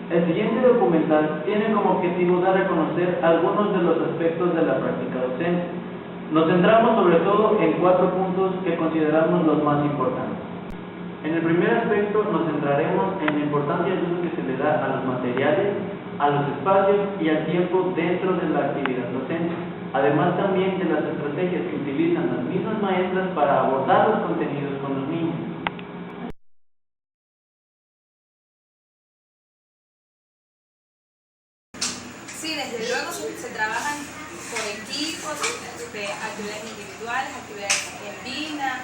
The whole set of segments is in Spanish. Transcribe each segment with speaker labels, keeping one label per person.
Speaker 1: El siguiente documental tiene como objetivo dar a conocer algunos de los aspectos de la práctica docente. Nos centramos sobre todo en 4 puntos que consideramos los más importantes. En el primer aspecto nos centraremos en la importancia del uso que se le da a los materiales, a los espacios y al tiempo dentro de la actividad docente, además también de las estrategias que utilizan las mismas maestras para abordar los contenidos con los niños.
Speaker 2: Sí, desde luego se trabajan por equipos, actividades individuales, actividades en línea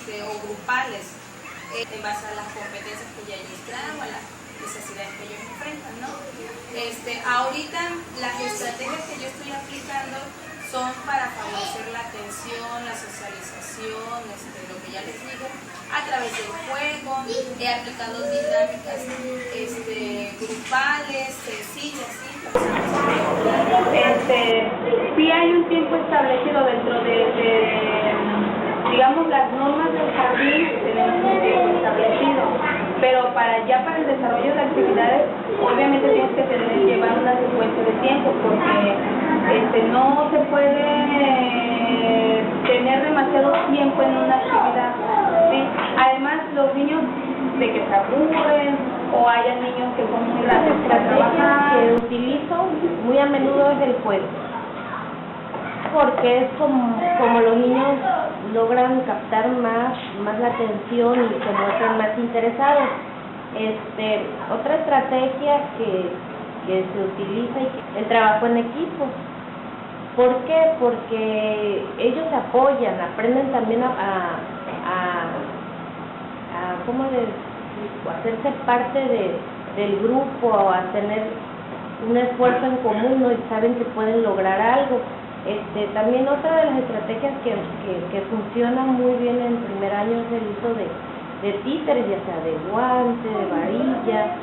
Speaker 2: o grupales, en base a las competencias que ya ellos traen o a las necesidades que ellos enfrentan, ¿no? Ahorita las estrategias que yo estoy aplicando son para favorecer la atención, la socialización, lo que ya les digo, a través del juego. He aplicado dinámicas grupales, sencillas, ¿sí?
Speaker 3: Sí hay un tiempo establecido dentro de digamos, las normas del jardín, tenemos un tiempo establecido, pero para el desarrollo de actividades, obviamente tienes que llevar una secuencia de tiempo, porque no se puede tener demasiado tiempo en una actividad, ¿sí? Además, los niños de que se aburren, o haya niños que son muy grandes para trabajar.
Speaker 4: Que utilizo muy a menudo es el juego, porque es como los niños logran captar más la atención y se muestran más interesados. Otra estrategia que se utiliza es el trabajo en equipo. ¿Por qué? Porque ellos se apoyan, aprenden también a ¿cómo hacerse parte del grupo, a tener un esfuerzo en común, ¿no? Y saben que pueden lograr algo. También otra de las estrategias que funcionan muy bien en primer año es el uso de títeres, ya sea de guante, de varilla,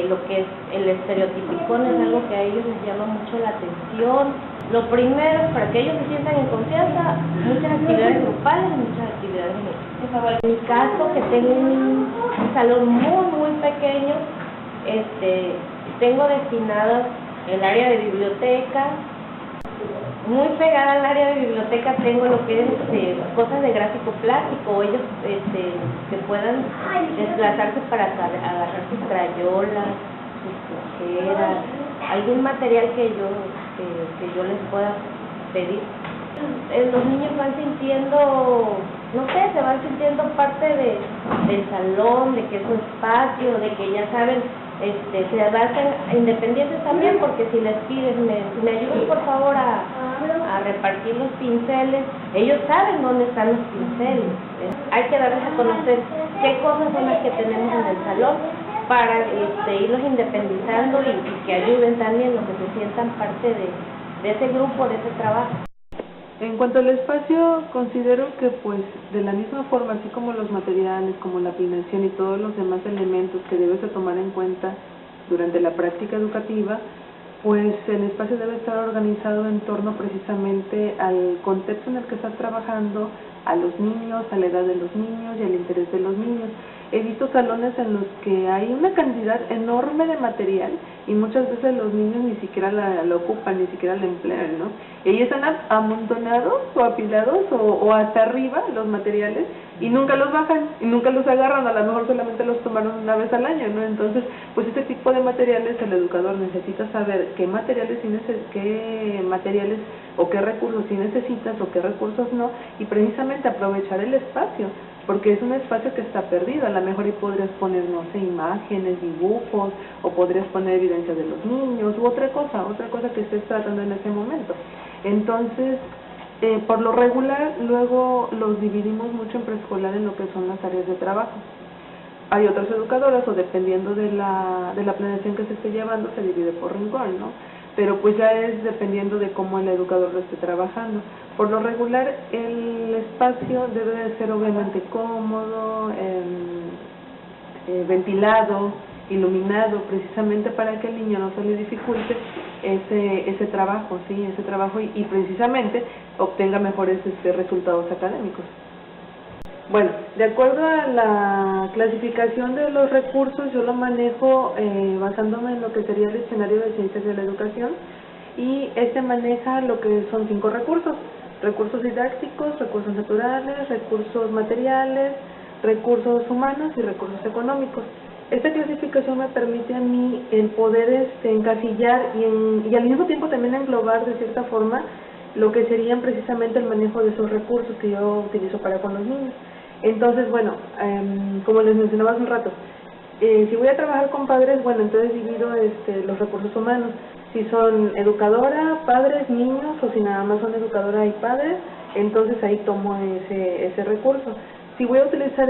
Speaker 4: lo que es el estereotipicón es algo que a ellos les llama mucho la atención. Lo primero es para que ellos se sientan en confianza, muchas actividades grupales y muchas actividades en equipo. En mi caso, que tengo un salón muy pequeño, tengo destinadas el área de biblioteca. Muy pegada al área de biblioteca tengo lo que es cosas de gráfico plástico, ellos que puedan desplazarse para agarrar sus crayolas, sus tijeras, algún material que yo les pueda pedir. Los niños van sintiendo, no sé, se van sintiendo parte del salón, de que es un espacio, de que ya saben, se hacen independientes también, porque si les pides, me ayudas por favor a repartir los pinceles, ellos saben dónde están los pinceles. Hay que darles a conocer qué cosas son las que tenemos en el salón para irlos independizando y que ayuden también, los que se sientan parte de ese grupo, de ese trabajo.
Speaker 5: En cuanto al espacio, considero que pues de la misma forma, así como los materiales, como la planeación y todos los demás elementos que debes de tomar en cuenta durante la práctica educativa, pues el espacio debe estar organizado en torno precisamente al contexto en el que estás trabajando, a los niños, a la edad de los niños y al interés de los niños. He visto salones en los que hay una cantidad enorme de material y muchas veces los niños ni siquiera la ocupan, ni siquiera la emplean, ¿no? Ellos están amontonados o apilados o hasta arriba los materiales y nunca los bajan y nunca los agarran, a lo mejor solamente los tomaron una vez al año, ¿no? Entonces, pues este tipo de materiales el educador necesita saber qué materiales o qué recursos sí necesitas o qué recursos no, y precisamente aprovechar el espacio, porque es un espacio que está perdido. A lo mejor y podrías poner, no sé, imágenes, dibujos, o podrías poner evidencia de los niños, u otra cosa que estés tratando en ese momento. Entonces, por lo regular, luego los dividimos mucho en preescolar en lo que son las áreas de trabajo. Hay otras educadoras, o dependiendo de la planeación que se esté llevando, se divide por rincón, ¿no? Pero pues ya es dependiendo de cómo el educador lo esté trabajando. Por lo regular, el espacio debe de ser obviamente cómodo, ventilado, iluminado, precisamente para que el niño no se le dificulte ese trabajo, ¿sí? Ese trabajo y precisamente obtenga mejores resultados académicos. Bueno, de acuerdo a la clasificación de los recursos, yo lo manejo basándome en lo que sería el diccionario de ciencias de la educación, y este maneja lo que son 5 recursos: recursos didácticos, recursos naturales, recursos materiales, recursos humanos y recursos económicos. Esta clasificación me permite a mí el poder encasillar y al mismo tiempo también englobar de cierta forma lo que serían precisamente el manejo de esos recursos que yo utilizo para con los niños. Entonces, bueno, como les mencionaba hace un rato, si voy a trabajar con padres, bueno, entonces divido los recursos humanos. Si son educadora, padres, niños, o si nada más son educadora y padres, entonces ahí tomo ese recurso. Si voy a utilizar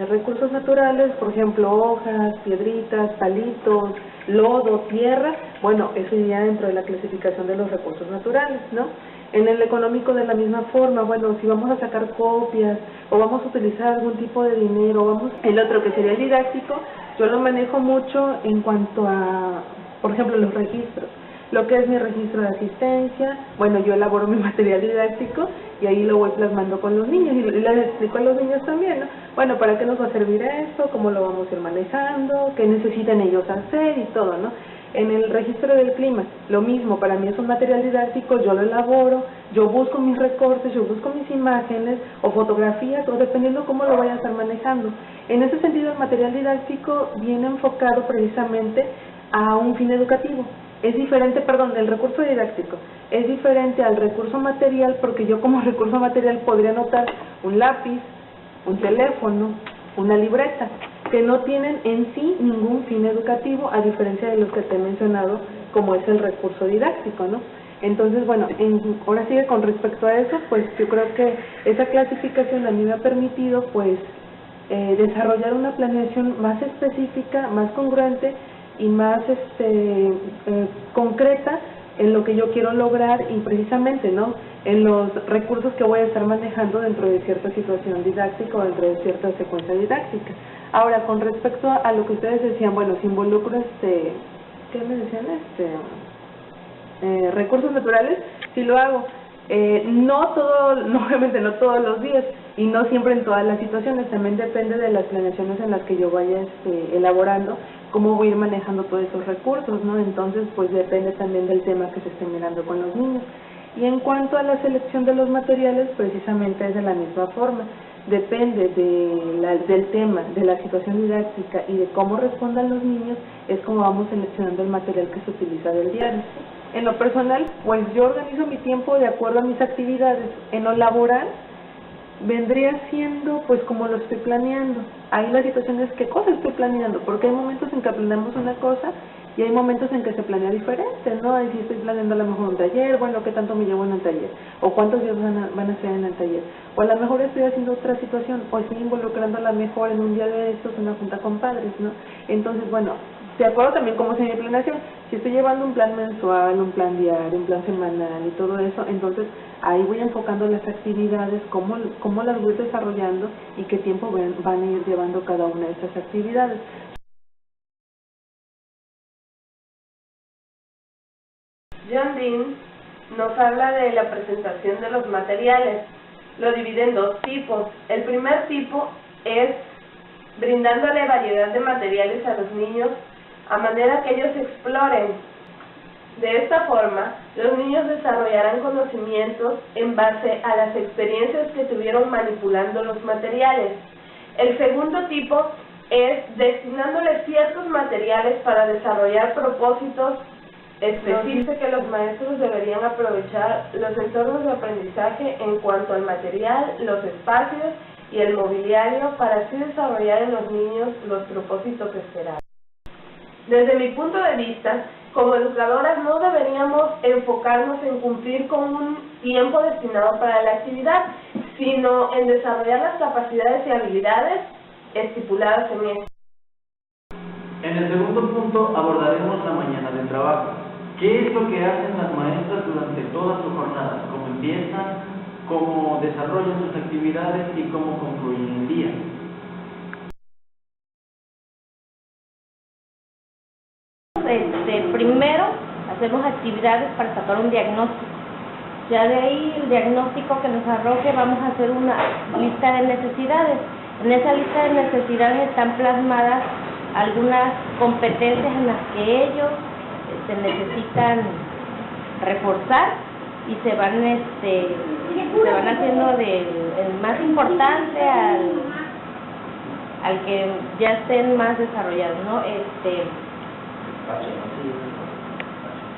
Speaker 5: recursos naturales, por ejemplo, hojas, piedritas, palitos, lodo, tierra, bueno, eso iría dentro de la clasificación de los recursos naturales, ¿no? En el económico de la misma forma, bueno, si vamos a sacar copias o vamos a utilizar algún tipo de dinero, el otro que sería el didáctico, yo lo manejo mucho en cuanto a, por ejemplo, los registros. Lo que es mi registro de asistencia, bueno, yo elaboro mi material didáctico y ahí lo voy plasmando con los niños y les explico a los niños también, ¿no? Bueno, ¿para qué nos va a servir esto? ¿Cómo lo vamos a ir manejando? ¿Qué necesitan ellos hacer? Y todo, ¿no? En el registro del clima, lo mismo, para mí es un material didáctico, yo lo elaboro, yo busco mis recortes, yo busco mis imágenes o fotografías, o dependiendo cómo lo vaya a estar manejando. En ese sentido, el material didáctico viene enfocado precisamente a un fin educativo. Es diferente, perdón, del recurso didáctico, es diferente al recurso material, porque yo como recurso material podría anotar un lápiz, un teléfono, una libreta, que no tienen en sí ningún fin educativo, a diferencia de los que te he mencionado, como es el recurso didáctico, ¿no? Entonces, bueno, ahora sigue con respecto a eso, pues yo creo que esa clasificación a mí me ha permitido, pues, desarrollar una planeación más específica, más congruente y más concreta en lo que yo quiero lograr y precisamente, ¿no?, en los recursos que voy a estar manejando dentro de cierta situación didáctica o dentro de cierta secuencia didáctica. Ahora, con respecto a lo que ustedes decían, bueno, si involucro ¿qué me decían? Recursos naturales, sí lo hago. Obviamente no todos los días y no siempre en todas las situaciones, también depende de las planeaciones en las que yo vaya elaborando, cómo voy a ir manejando todos esos recursos, ¿no? Entonces, pues depende también del tema que se esté mirando con los niños. Y en cuanto a la selección de los materiales, precisamente es de la misma forma, depende del tema, de la situación didáctica y de cómo respondan los niños, es como vamos seleccionando el material que se utiliza del diario. En lo personal, pues yo organizo mi tiempo de acuerdo a mis actividades. En lo laboral, vendría siendo pues como lo estoy planeando. Ahí la situación es qué cosa estoy planeando, porque hay momentos en que planeamos una cosa y hay momentos en que se planea diferente, ¿no? Ahí si estoy planeando a lo mejor un taller, bueno, ¿qué tanto me llevo en el taller? ¿O cuántos días van a ser en el taller? O a lo mejor estoy haciendo otra situación, o estoy involucrando a lo mejor en un día de estos una junta con padres, ¿no? Entonces, bueno, de acuerdo también cómo sea mi planeación. Si estoy llevando un plan mensual, un plan diario, un plan semanal y todo eso, entonces ahí voy enfocando las actividades, cómo las voy desarrollando y qué tiempo van a ir llevando cada una de esas actividades.
Speaker 3: John Dean nos habla de la presentación de los materiales. Lo divide en 2 tipos. El primer tipo es brindándole variedad de materiales a los niños a manera que ellos exploren. De esta forma, los niños desarrollarán conocimientos en base a las experiencias que tuvieron manipulando los materiales. El segundo tipo es destinándoles ciertos materiales para desarrollar propósitos específicos que los maestros deberían aprovechar los entornos de aprendizaje en cuanto al material, los espacios y el mobiliario para así desarrollar en los niños los propósitos esperados. Desde mi punto de vista, como educadoras no deberíamos enfocarnos en cumplir con un tiempo destinado para la actividad, sino en desarrollar las capacidades y habilidades estipuladas en esta.
Speaker 1: En el segundo punto abordaremos la mañana del trabajo. ¿Qué es lo que hacen las maestras durante toda su jornada? ¿Cómo empiezan? ¿Cómo desarrollan sus actividades? ¿Y cómo concluyen el día?
Speaker 4: Primero hacemos actividades para sacar un diagnóstico. Ya de ahí el diagnóstico que nos arroje, vamos a hacer una lista de necesidades. En esa lista de necesidades están plasmadas algunas competencias en las que ellos se necesitan reforzar y se van haciendo el más importante al que ya estén más desarrollados, ¿no?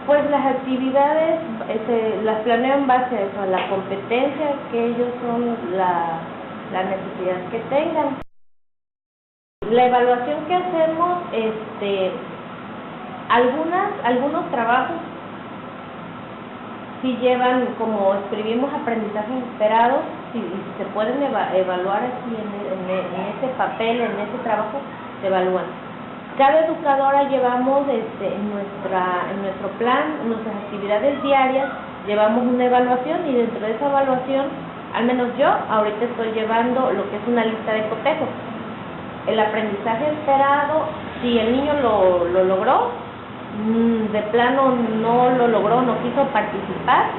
Speaker 4: Pues las actividades las planeo en base a eso, a la competencia que ellos son, la necesidad que tengan. La evaluación que hacemos, algunos trabajos sí llevan, como escribimos aprendizajes esperados, si se pueden evaluar así en ese papel, en ese trabajo, se evalúan. Cada educadora llevamos en nuestro plan, en nuestras actividades diarias, llevamos una evaluación y dentro de esa evaluación, al menos yo, ahorita estoy llevando lo que es una lista de cotejos. El aprendizaje esperado, si el niño lo logró, de plano no lo logró, no quiso participar,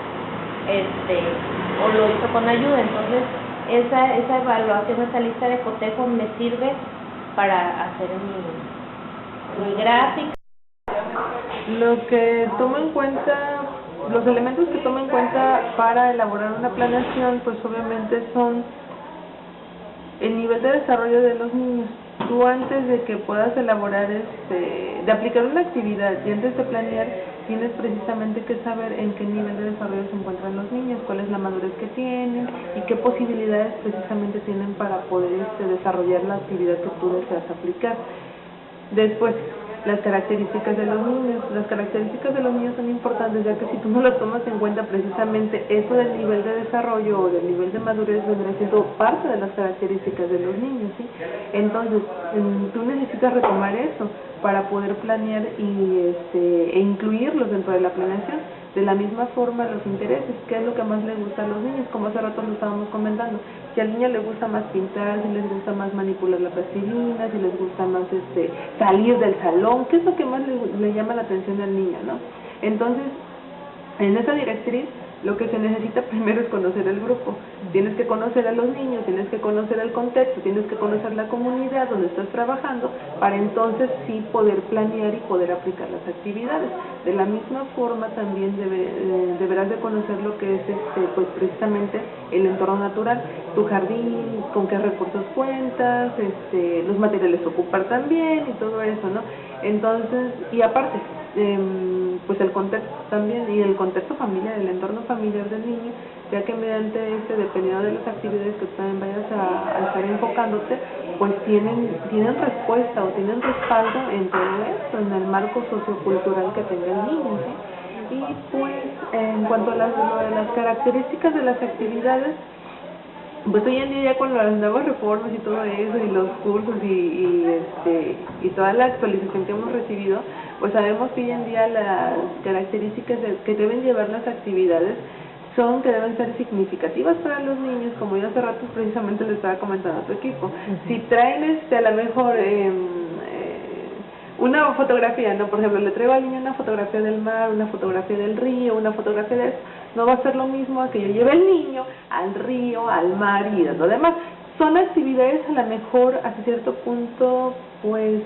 Speaker 4: o lo hizo con ayuda. Entonces, esa evaluación, esa lista de cotejos me sirve para hacer mi gráfica.
Speaker 5: Lo que tomo en cuenta, los elementos que tomo en cuenta para elaborar una planeación, pues obviamente son el nivel de desarrollo de los niños. Tú antes de que puedas elaborar, de aplicar una actividad y antes de planear, tienes precisamente que saber en qué nivel de desarrollo se encuentran los niños, cuál es la madurez que tienen y qué posibilidades precisamente tienen para poder desarrollar la actividad que tú deseas aplicar. Después, las características de los niños. Las características de los niños son importantes, ya que si tú no las tomas en cuenta, precisamente eso del nivel de desarrollo o del nivel de madurez vendrá siendo parte de las características de los niños, ¿sí? Entonces, tú necesitas retomar eso para poder planear e incluirlos dentro de la planeación. De la misma forma, los intereses, qué es lo que más les gusta a los niños, como hace rato lo estábamos comentando. Si al niño le gusta más pintar, si les gusta más manipular la plastilina, si les gusta más salir del salón, qué es lo que más le llama la atención al niño, ¿no? Entonces, en esa directriz, lo que se necesita primero es conocer el grupo. Tienes que conocer a los niños, tienes que conocer el contexto, tienes que conocer la comunidad donde estás trabajando, para entonces sí poder planear y poder aplicar las actividades. De la misma forma también deberás de conocer lo que es pues precisamente el entorno natural, tu jardín, con qué recursos cuentas, los materiales a ocupar también y todo eso, ¿no? Entonces, y aparte, pues el contexto también, y el contexto familiar, el entorno familiar del niño, ya que mediante dependiendo de las actividades que tú también vayas a estar enfocándote, pues tienen respuesta o tienen respaldo en todo esto, en el marco sociocultural que tenga el niño, ¿sí? Y pues, en cuanto a las características de las actividades, pues hoy en día ya con las nuevas reformas y todo eso, y los cursos y toda la actualización que hemos recibido, pues sabemos que hoy en día las características que deben llevar las actividades son que deben ser significativas para los niños, como yo hace rato precisamente les estaba comentando a tu equipo. Si traen a lo mejor una fotografía, ¿no? Por ejemplo, le traigo al niño una fotografía del mar, una fotografía del río, una fotografía de eso, no va a ser lo mismo a que yo lleve al niño al río, al mar y lo demás. Son actividades a lo mejor hasta cierto punto, pues,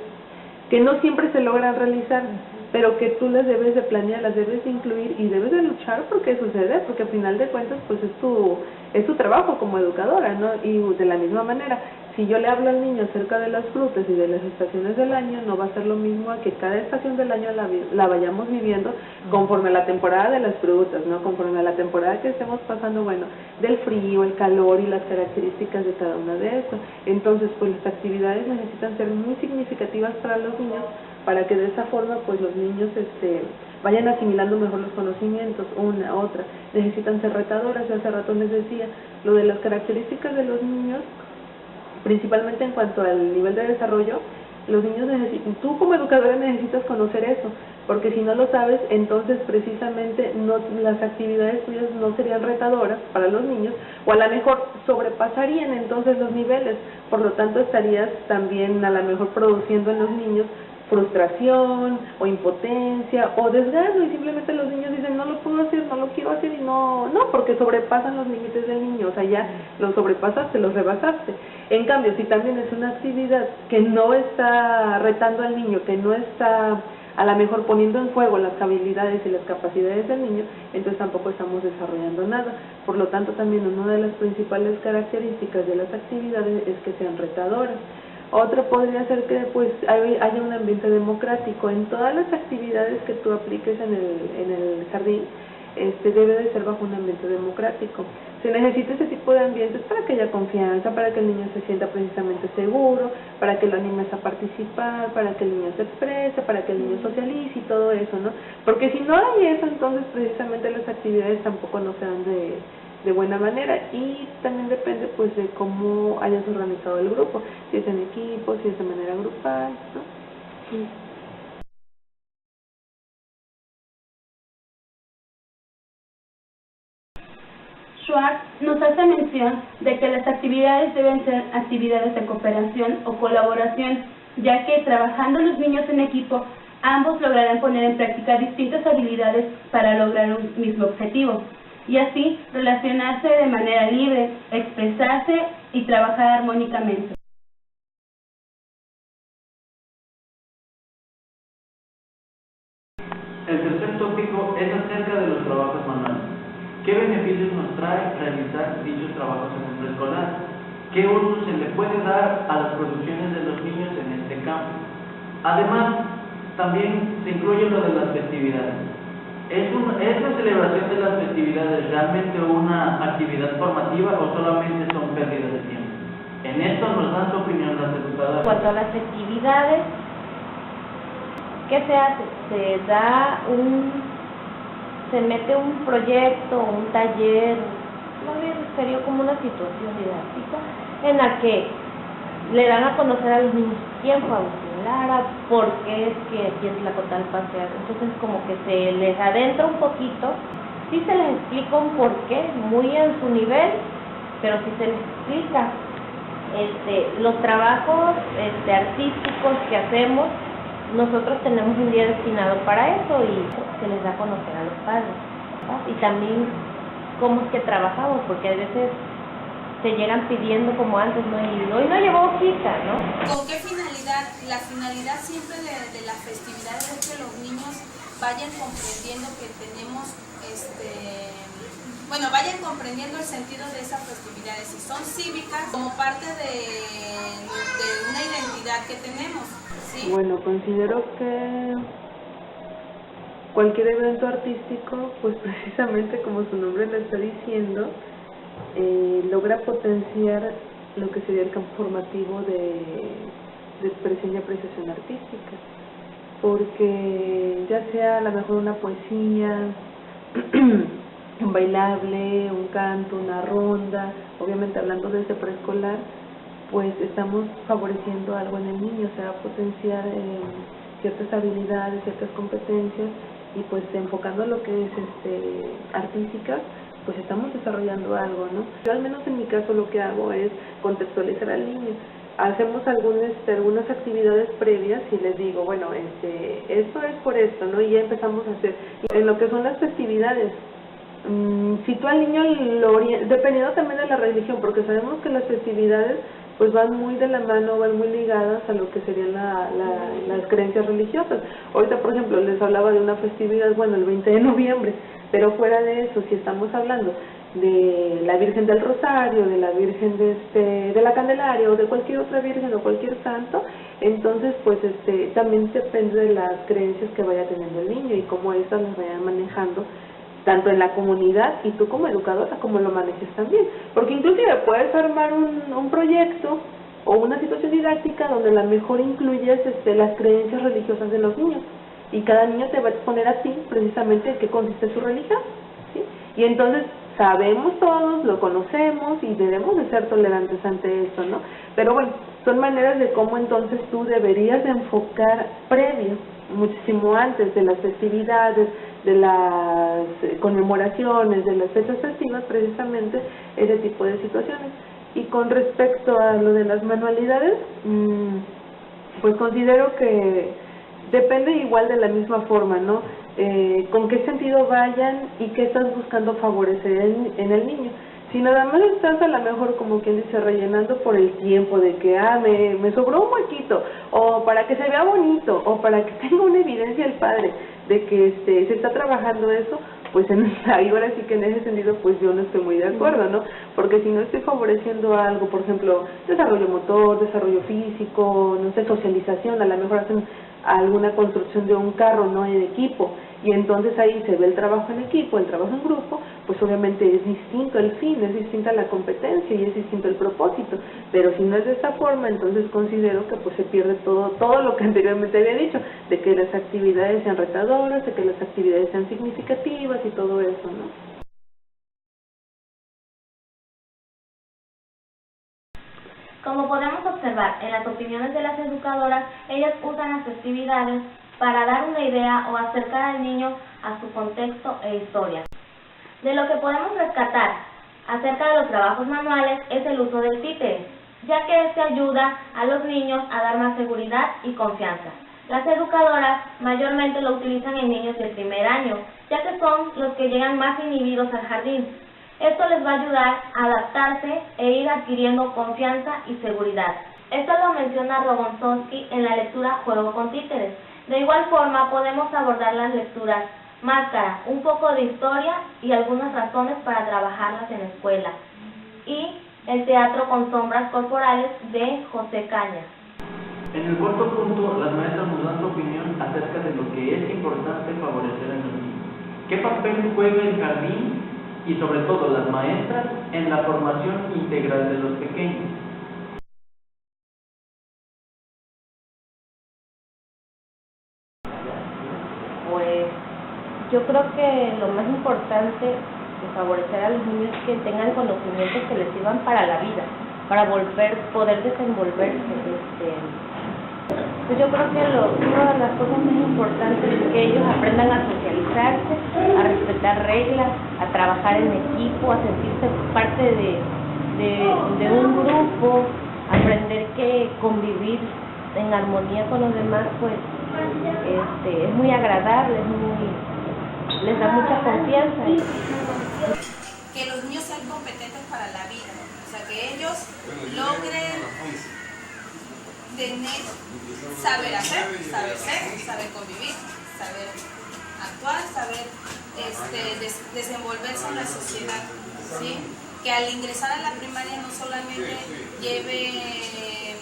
Speaker 5: que no siempre se logran realizar, pero que tú las debes de planear, las debes de incluir y debes de luchar porque sucede, porque al final de cuentas pues es tu trabajo como educadora, ¿no? Y de la misma manera, si yo le hablo al niño acerca de las frutas y de las estaciones del año, no va a ser lo mismo a que cada estación del año la vayamos viviendo conforme a la temporada de las frutas, ¿no? Conforme a la temporada que estemos pasando, bueno, del frío, el calor y las características de cada una de estas. Entonces, pues las actividades necesitan ser muy significativas para los niños, para que de esa forma pues los niños vayan asimilando mejor los conocimientos, una, otra. Necesitan ser retadoras, hace rato les decía, lo de las características de los niños, principalmente en cuanto al nivel de desarrollo, los niños necesitan, tú como educadora necesitas conocer eso, porque si no lo sabes, entonces precisamente las actividades tuyas no serían retadoras para los niños, o a lo mejor sobrepasarían entonces los niveles, por lo tanto estarías también a lo mejor produciendo en los niños frustración o impotencia o desgano, y simplemente los niños dicen no lo puedo hacer, no lo quiero hacer, y no, porque sobrepasan los límites del niño, o sea, ya los sobrepasaste, los rebasaste. En cambio, si también es una actividad que no está retando al niño, que no está a lo mejor poniendo en juego las habilidades y las capacidades del niño, entonces tampoco estamos desarrollando nada. Por lo tanto, también una de las principales características de las actividades es que sean retadoras. Otra podría ser que pues haya un ambiente democrático. En todas las actividades que tú apliques en el jardín, debe de ser bajo un ambiente democrático. Se necesita ese tipo de ambientes para que haya confianza, para que el niño se sienta precisamente seguro, para que lo animes a participar, para que el niño se exprese, para que el niño socialice y todo eso, ¿no? Porque si no hay eso, entonces precisamente las actividades tampoco no se dan de buena manera, y también depende pues de cómo hayas organizado el grupo, si es en equipo, si es de manera grupal, ¿no? Sí.
Speaker 3: Schwartz nos hace mención de que las actividades deben ser actividades de cooperación o colaboración, ya que trabajando los niños en equipo, ambos lograrán poner en práctica distintas habilidades para lograr un mismo objetivo, y así relacionarse de manera libre, expresarse y trabajar armónicamente.
Speaker 1: El tercer tópico es acerca de los trabajos manuales. ¿Qué beneficios nos trae realizar dichos trabajos en el preescolar? ¿Qué uso se le puede dar a las producciones de los niños en este campo? Además, también se incluye lo de las festividades. ¿Es la celebración de las festividades realmente una actividad formativa o solamente son pérdidas de tiempo? En esto nos dan su opinión las educadoras.
Speaker 4: En cuanto a las festividades, ¿qué se hace? Se mete un proyecto, un taller, más bien sería como una situación didáctica en la que le dan a conocer a los niños quién fue Agustín Lara, por qué es que aquí en Tlacotalpa se hace. Entonces como que se les adentra un poquito, sí se les explica un porqué, muy en su nivel, pero sí se les explica. Los trabajos artísticos que hacemos, nosotros tenemos un día destinado para eso y se les da a conocer a los padres, ¿verdad? Y también cómo es que trabajamos, porque a veces se llegan pidiendo como antes, ¿no? Y hoy no llevó hojita, ¿no?
Speaker 2: ¿Con qué finalidad? La finalidad siempre de las festividades es que los niños vayan comprendiendo que tenemos vayan comprendiendo el sentido de esas festividades, si son cívicas, como parte de una identidad que tenemos, ¿sí?
Speaker 5: Bueno, considero que cualquier evento artístico, pues precisamente como su nombre lo está diciendo, logra potenciar lo que sería el campo formativo de expresión y apreciación artística, porque ya sea a lo mejor una poesía, un bailable, un canto, una ronda, obviamente hablando desde preescolar, pues estamos favoreciendo algo en el niño, o sea, potenciar ciertas habilidades, ciertas competencias, y pues enfocando lo que es artísticas, pues estamos desarrollando algo, ¿no? Yo al menos en mi caso lo que hago es contextualizar al niño. Hacemos algunas actividades previas y les digo, bueno, esto es por esto, ¿no? Y ya empezamos a hacer. En lo que son las festividades, si tú al niño dependiendo también de la religión, porque sabemos que las festividades pues van muy de la mano, van muy ligadas a lo que serían las creencias religiosas. Ahorita, por ejemplo, les hablaba de una festividad, bueno, el 20 de noviembre, pero fuera de eso, si estamos hablando de la Virgen del Rosario, de la Virgen de la Candelaria, o de cualquier otra virgen o cualquier santo, entonces pues también depende de las creencias que vaya teniendo el niño y cómo estas las vayan manejando tanto en la comunidad y tú como educadora, como lo manejes también, porque inclusive puedes armar un proyecto o una situación didáctica donde a lo mejor incluyes las creencias religiosas de los niños, y cada niño te va a exponer a ti precisamente en qué consiste su religión, ¿sí? Y entonces sabemos todos, lo conocemos y debemos de ser tolerantes ante eso, ¿no? Pero bueno, son maneras de cómo entonces tú deberías de enfocar previo, muchísimo antes de las festividades, de las conmemoraciones, de las fechas festivas, precisamente ese tipo de situaciones. Y con respecto a lo de las manualidades, pues considero que depende igual de la misma forma, ¿no? Con qué sentido vayan y qué estás buscando favorecer en el niño. Si nada más estás a lo mejor, como quien dice, rellenando por el tiempo de que, me sobró un huequito, o para que se vea bonito, o para que tenga una evidencia el padre de que se está trabajando eso, pues ahora sí que en ese sentido pues yo no estoy muy de acuerdo, ¿no? Porque si no estoy favoreciendo algo, por ejemplo, desarrollo motor, desarrollo físico, no sé, socialización, a lo mejor hacen alguna construcción de un carro, ¿no?, en equipo, y entonces ahí se ve el trabajo en equipo, el trabajo en grupo, pues obviamente es distinto el fin, es distinta la competencia y es distinto el propósito, pero si no es de esta forma, entonces considero que pues se pierde todo lo que anteriormente había dicho, de que las actividades sean retadoras, de que las actividades sean significativas y todo eso, ¿no?
Speaker 4: Como podemos observar en las opiniones de las educadoras, ellas usan las festividades para dar una idea o acercar al niño a su contexto e historia. De lo que podemos rescatar acerca de los trabajos manuales es el uso del títere, ya que este ayuda a los niños a dar más seguridad y confianza. Las educadoras mayormente lo utilizan en niños del primer año, ya que son los que llegan más inhibidos al jardín. Esto les va a ayudar a adaptarse e ir adquiriendo confianza y seguridad. Esto lo menciona Rogonzowski en la lectura Juego con títeres. De igual forma podemos abordar las lecturas Máscara, un poco de historia y algunas razones para trabajarlas en la escuela, y el teatro con sombras corporales de José Cañas.
Speaker 1: En el cuarto punto, las maestras nos dan su opinión acerca de lo que es importante favorecer en los niños. ¿Qué papel juega el jardín y sobre todo las maestras en la formación integral de los pequeños?
Speaker 4: Pues yo creo que lo más importante de favorecer a los niños es que tengan conocimientos que les sirvan para la vida, para poder desenvolverse. Pues yo creo que una de las cosas más importantes es que ellos aprendan a socializarse, a respetar reglas, a trabajar en equipo, a sentirse parte de un grupo, aprender que convivir en armonía con los demás pues es muy agradable, les da mucha confianza.
Speaker 2: Que los niños sean competentes para la vida, o sea, que ellos logren tener, saber hacer, saber ser, saber convivir, saber actuar, saber desenvolverse en la sociedad, ¿sí? Que al ingresar a la primaria no solamente lleve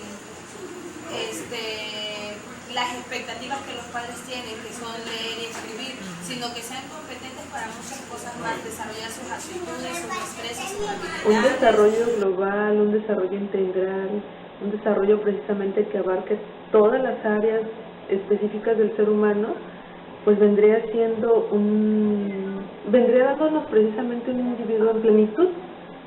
Speaker 2: las expectativas que los padres tienen, que son leer y escribir, sino que sean competentes para muchas cosas más, desarrollar sus actitudes, sus destrezas, sus habilidades.
Speaker 5: Un desarrollo global, un desarrollo integral, un desarrollo precisamente que abarque todas las áreas específicas del ser humano, pues vendría dándonos precisamente un individuo en plenitud,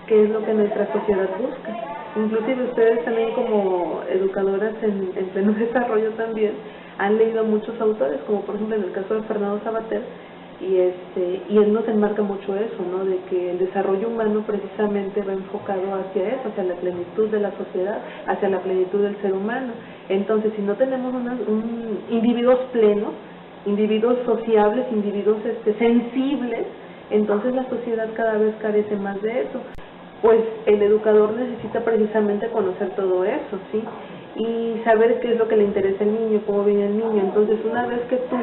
Speaker 5: que es lo que nuestra sociedad busca. Inclusive ustedes también como educadoras en pleno desarrollo también han leído muchos autores, como por ejemplo en el caso de Fernando Sabater, y él nos enmarca mucho eso, ¿no? De que el desarrollo humano precisamente va enfocado hacia eso, hacia la plenitud de la sociedad, hacia la plenitud del ser humano. Entonces, si no tenemos individuos plenos, individuos sociables, individuos sensibles, entonces la sociedad cada vez carece más de eso. Pues el educador necesita precisamente conocer todo eso, ¿sí? Y saber qué es lo que le interesa al niño, cómo viene el niño. Entonces, una vez que tú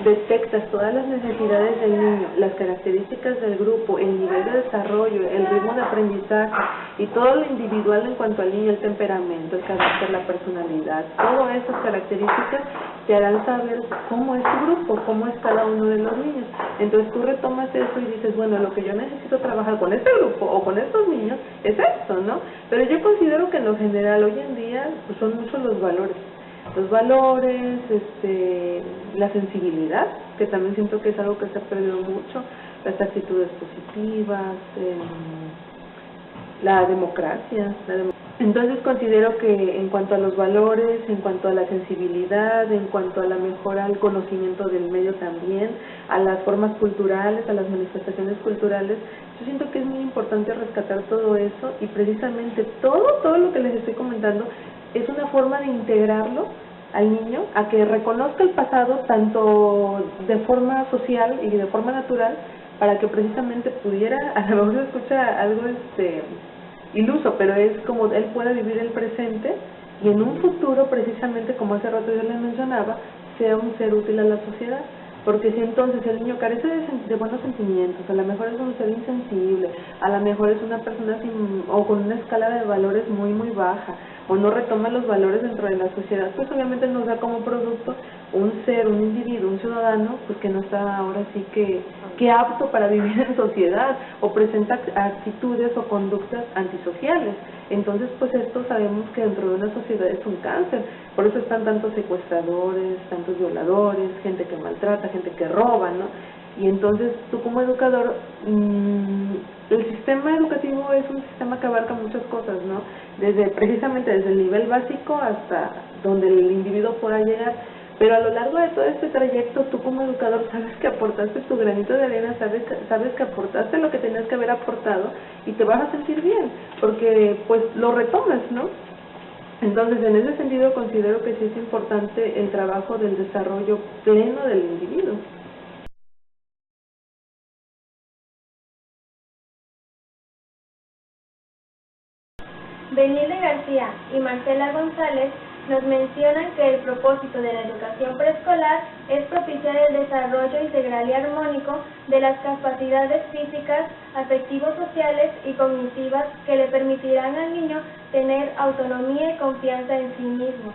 Speaker 5: detectas todas las necesidades del niño, las características del grupo, el nivel de desarrollo, el ritmo de aprendizaje y todo lo individual en cuanto al niño, el temperamento, el carácter, la personalidad, todas esas características te harán saber cómo es tu grupo, cómo es cada uno de los niños. Entonces tú retomas eso y dices, bueno, lo que yo necesito trabajar con este grupo o con estos niños es esto, ¿no? Pero yo considero que en lo general hoy en día pues, son muchos los valores, la sensibilidad, que también siento que es algo que se ha perdido mucho, las actitudes positivas, la democracia. Entonces considero que en cuanto a los valores, en cuanto a la sensibilidad, en cuanto a la mejora al conocimiento del medio también, a las formas culturales, a las manifestaciones culturales, yo siento que es muy importante rescatar todo eso y precisamente todo lo que les estoy comentando es una forma de integrarlo al niño a que reconozca el pasado tanto de forma social y de forma natural, para que precisamente pudiera, a lo mejor se escucha algo iluso, pero es como él pueda vivir el presente y en un futuro, precisamente como hace rato yo les mencionaba, sea un ser útil a la sociedad. Porque si entonces el niño carece de buenos sentimientos, a lo mejor es un ser insensible, a lo mejor es una persona o con una escala de valores muy muy baja, o no retoma los valores dentro de la sociedad, pues obviamente nos da como producto un ser, un individuo, un ciudadano, pues que no está ahora sí que apto para vivir en sociedad, o presenta actitudes o conductas antisociales. Entonces, pues esto sabemos que dentro de una sociedad es un cáncer, por eso están tantos secuestradores, tantos violadores, gente que maltrata, gente que roba, ¿no? Y entonces tú como educador, el sistema educativo es un sistema que abarca muchas cosas, ¿no? Precisamente desde el nivel básico hasta donde el individuo pueda llegar. Pero a lo largo de todo este trayecto, tú como educador sabes que aportaste tu granito de arena, sabes que aportaste lo que tenías que haber aportado y te vas a sentir bien, porque pues lo retomas, ¿no? Entonces, en ese sentido considero que sí es importante el trabajo del desarrollo pleno del individuo.
Speaker 6: Benilde García y Marcela González nos mencionan que el propósito de la educación preescolar es propiciar el desarrollo integral y armónico de las capacidades físicas, afectivo-sociales y cognitivas que le permitirán al niño tener autonomía y confianza en sí mismo.